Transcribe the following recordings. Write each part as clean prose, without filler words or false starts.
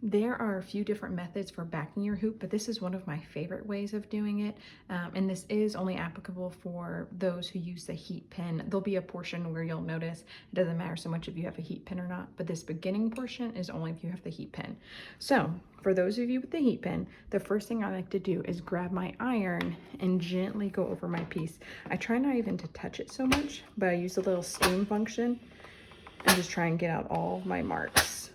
There are a few different methods for backing your hoop, but this is one of my favorite ways of doing it. And this is only applicable for those who use the heat pin. There'll be a portion where you'll notice it doesn't matter so much if you have a heat pin or not, but this beginning portion is only if you have the heat pin. So for those of you with the heat pin, the first thing I like to do is grab my iron and gently go over my piece. I try not even to touch it so much, but I use a little steam function and just try and get out all my marks.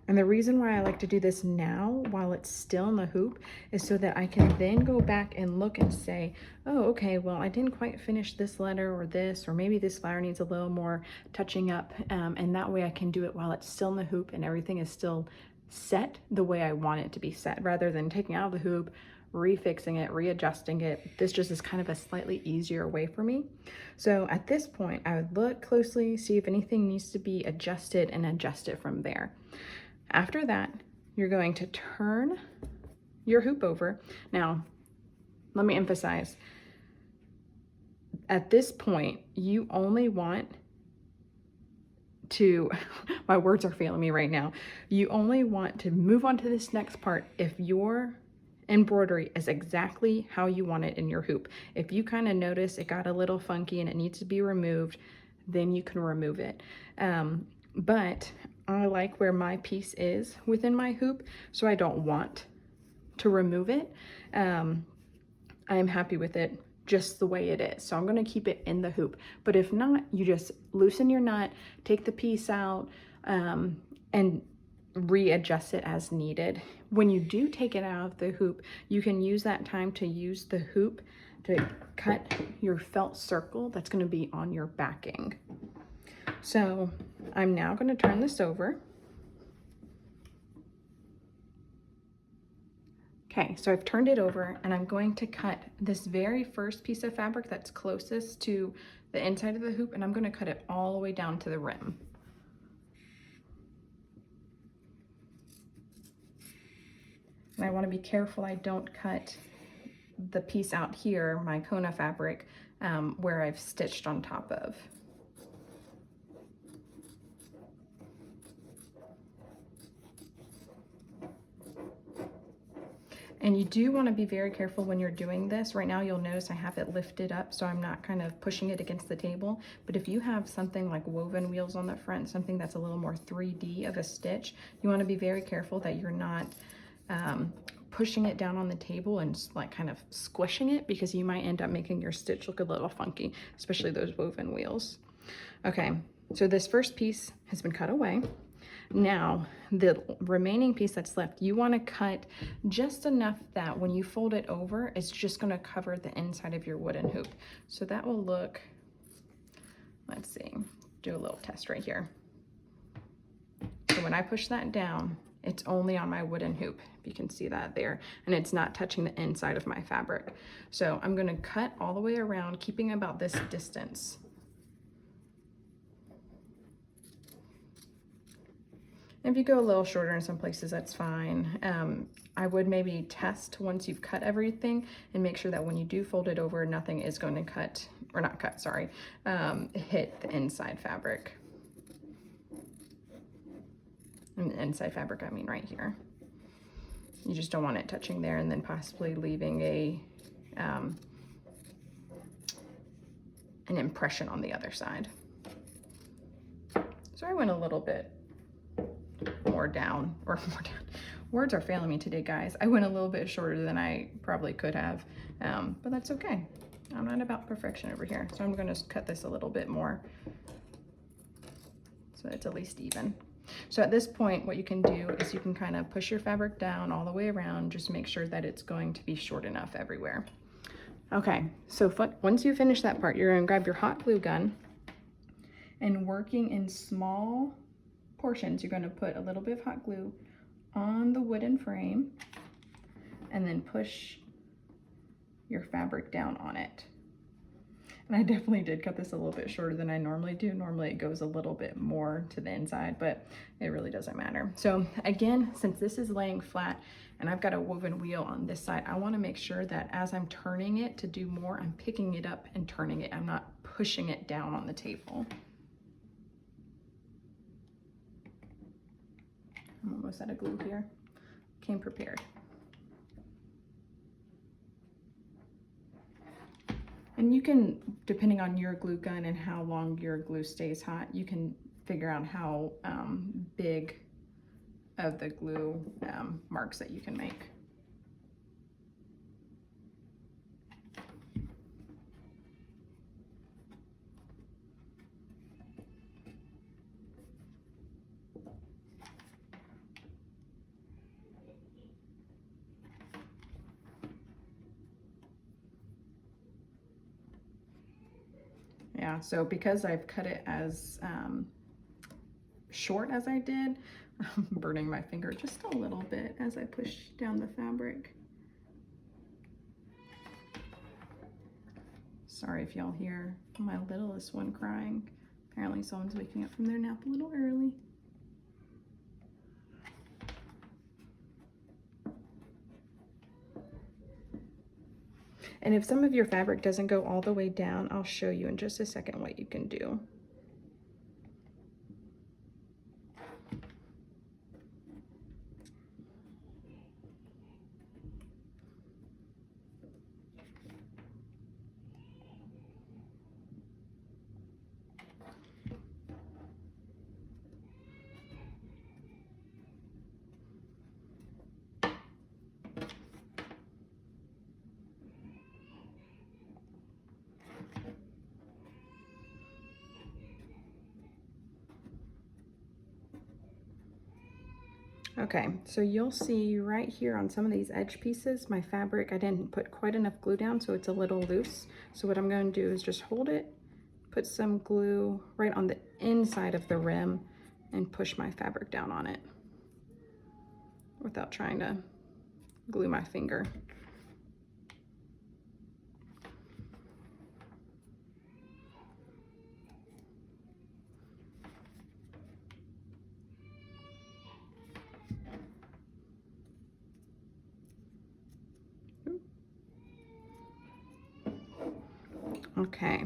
And the reason why I like to do this now while it's still in the hoop is so that I can then go back and look and say, oh, okay, well, I didn't quite finish this letter or this, or maybe this flower needs a little more touching up. And that way I can do it while it's still in the hoop and everything is still set the way I want it to be set, rather than taking out of the hoop, refixing it, readjusting it. This just is kind of a slightly easier way for me. So at this point, I would look closely, see if anything needs to be adjusted, and adjust it from there. After that, you're going to turn your hoop over. Now, let me emphasize, at this point, you only want to, my words are failing me right now. You only want to move on to this next part if your embroidery is exactly how you want it in your hoop. If you kind of notice it got a little funky and it needs to be removed, then you can remove it. But I like where my piece is within my hoop, so I don't want to remove it. I'm happy with it just the way it is, so I'm going to keep it in the hoop. But if not, you just loosen your nut, take the piece out, and readjust it as needed. When you do take it out of the hoop, you can use that time to use the hoop to cut your felt circle that's going to be on your backing. So I'm now going to turn this over. Okay, so I've turned it over and I'm going to cut this very first piece of fabric that's closest to the inside of the hoop, and I'm going to cut it all the way down to the rim. And I want to be careful I don't cut the piece out here, my Kona fabric, where I've stitched on top of. And you do want to be very careful when you're doing this. Right now you'll notice I have it lifted up so I'm not kind of pushing it against the table. But if you have something like woven wheels on the front, something that's a little more 3D of a stitch, you want to be very careful that you're not pushing it down on the table and like kind of squishing it, because you might end up making your stitch look a little funky, especially those woven wheels. Okay, so this first piece has been cut away. Now, the remaining piece that's left, you want to cut just enough that when you fold it over, it's just going to cover the inside of your wooden hoop. So that will look, let's see, do a little test right here. So when I push that down, it's only on my wooden hoop. You can see that there, and it's not touching the inside of my fabric. So I'm going to cut all the way around, keeping about this distance. If you go a little shorter in some places, that's fine. I would maybe test once you've cut everything and make sure that when you do fold it over, nothing is going to cut, or not cut, sorry, hit the inside fabric. And the inside fabric, I mean right here. You just don't want it touching there and then possibly leaving a an impression on the other side. So I went a little bit more down, or more down. Words are failing me today, guys. I went a little bit shorter than I probably could have, but that's okay. I'm not about perfection over here. So I'm going to cut this a little bit more so it's at least even. So at this point, what you can do is you can kind of push your fabric down all the way around, just make sure that it's going to be short enough everywhere. Okay, so once you finish that part, you're going to grab your hot glue gun, and working in small portions, you're going to put a little bit of hot glue on the wooden frame and then push your fabric down on it. And I definitely did cut this a little bit shorter than I normally do. Normally it goes a little bit more to the inside, but it really doesn't matter. So again, since this is laying flat and I've got a woven wheel on this side, I want to make sure that as I'm turning it to do more, I'm picking it up and turning it. I'm not pushing it down on the table. I'm almost out of glue here. Came prepared. And you can, depending on your glue gun and how long your glue stays hot, you can figure out how big of the glue marks that you can make. Yeah, so because I've cut it as short as I did, I'm burning my finger just a little bit as I push down the fabric. Sorry if y'all hear my littlest one crying. Apparently someone's waking up from their nap a little early. And if some of your fabric doesn't go all the way down, I'll show you in just a second what you can do. Okay, so you'll see right here on some of these edge pieces, my fabric, I didn't put quite enough glue down, so it's a little loose. So what I'm going to do is just hold it, put some glue right on the inside of the rim, and push my fabric down on it without trying to glue my finger. Okay.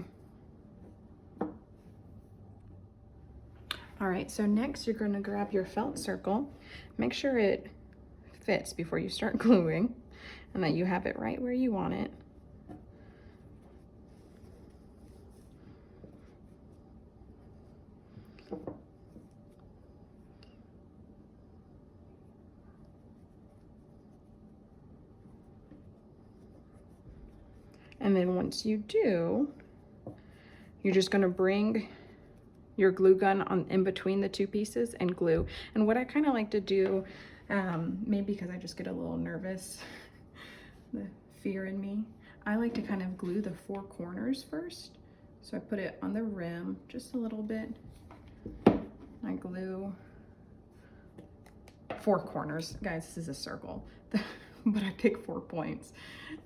All right, so next you're going to grab your felt circle. Make sure it fits before you start gluing and that you have it right where you want it. And then once you do, you're just going to bring your glue gun on in between the two pieces and glue. And what I kind of like to do, maybe because I just get a little nervous, the fear in me, I like to kind of glue the four corners first. So I put it on the rim just a little bit. I glue four corners. Guys, this is a circle, but I pick 4 points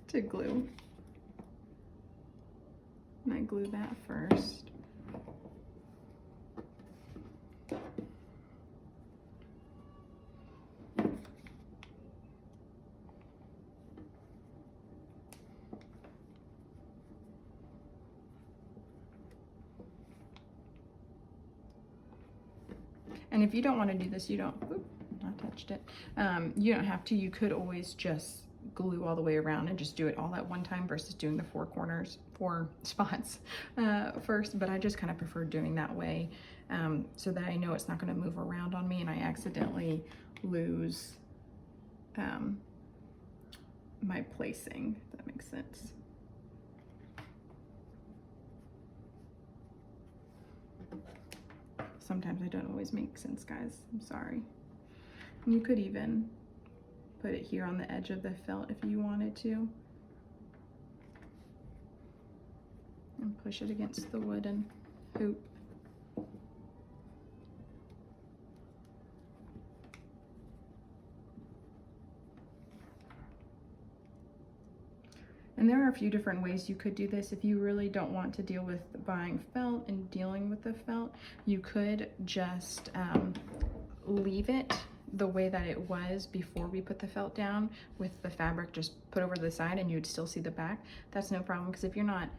to glue. And I glue that first. And if you don't want to do this, you don't, oop, I touched it. You don't have to. You could always just glue all the way around and just do it all at one time versus doing the 4 corners, 4 spots first. But I just kind of prefer doing that way so that I know it's not going to move around on me and I accidentally lose my placing, if that makes sense. Sometimes I don't always make sense, guys. I'm sorry. And you could even put it here on the edge of the felt if you wanted to. And push it against the wooden hoop. And there are a few different ways you could do this. If you really don't want to deal with buying felt and dealing with the felt, you could just leave it the way that it was before we put the felt down with the fabric just put over the side and you'd still see the back. That's no problem, because if you're not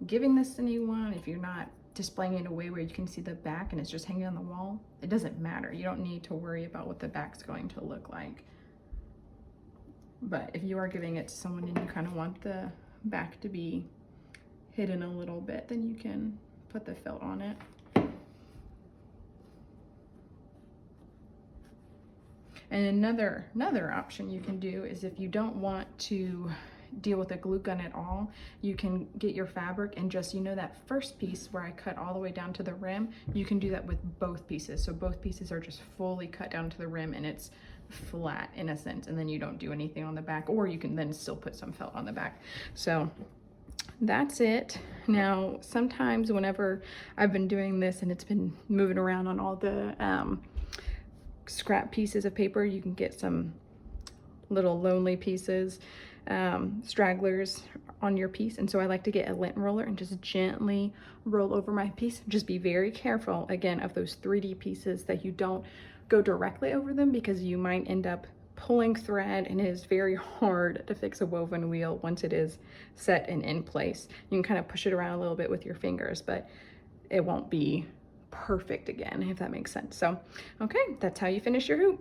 giving this to anyone, if you're not displaying it in a way where you can see the back and it's just hanging on the wall, it doesn't matter. You don't need to worry about what the back's going to look like. But if you are giving it to someone and you kind of want the back to be hidden a little bit, then you can put the felt on it. And another option you can do is, if you don't want to deal with a glue gun at all, you can get your fabric and just, you know, that first piece where I cut all the way down to the rim, you can do that with both pieces. So both pieces are just fully cut down to the rim and it's flat in a sense, and then you don't do anything on the back, or you can then still put some felt on the back. So that's it. Now, sometimes whenever I've been doing this and it's been moving around on all the scrap pieces of paper, you can get some little lonely pieces, stragglers on your piece. And so I like to get a lint roller and just gently roll over my piece. Just be very careful, again, of those 3D pieces, that you don't go directly over them, because you might end up pulling thread, and it is very hard to fix a woven wheel once it is set and in place. You can kind of push it around a little bit with your fingers, but it won't be perfect again, if that makes sense. So, okay, that's how you finish your hoop.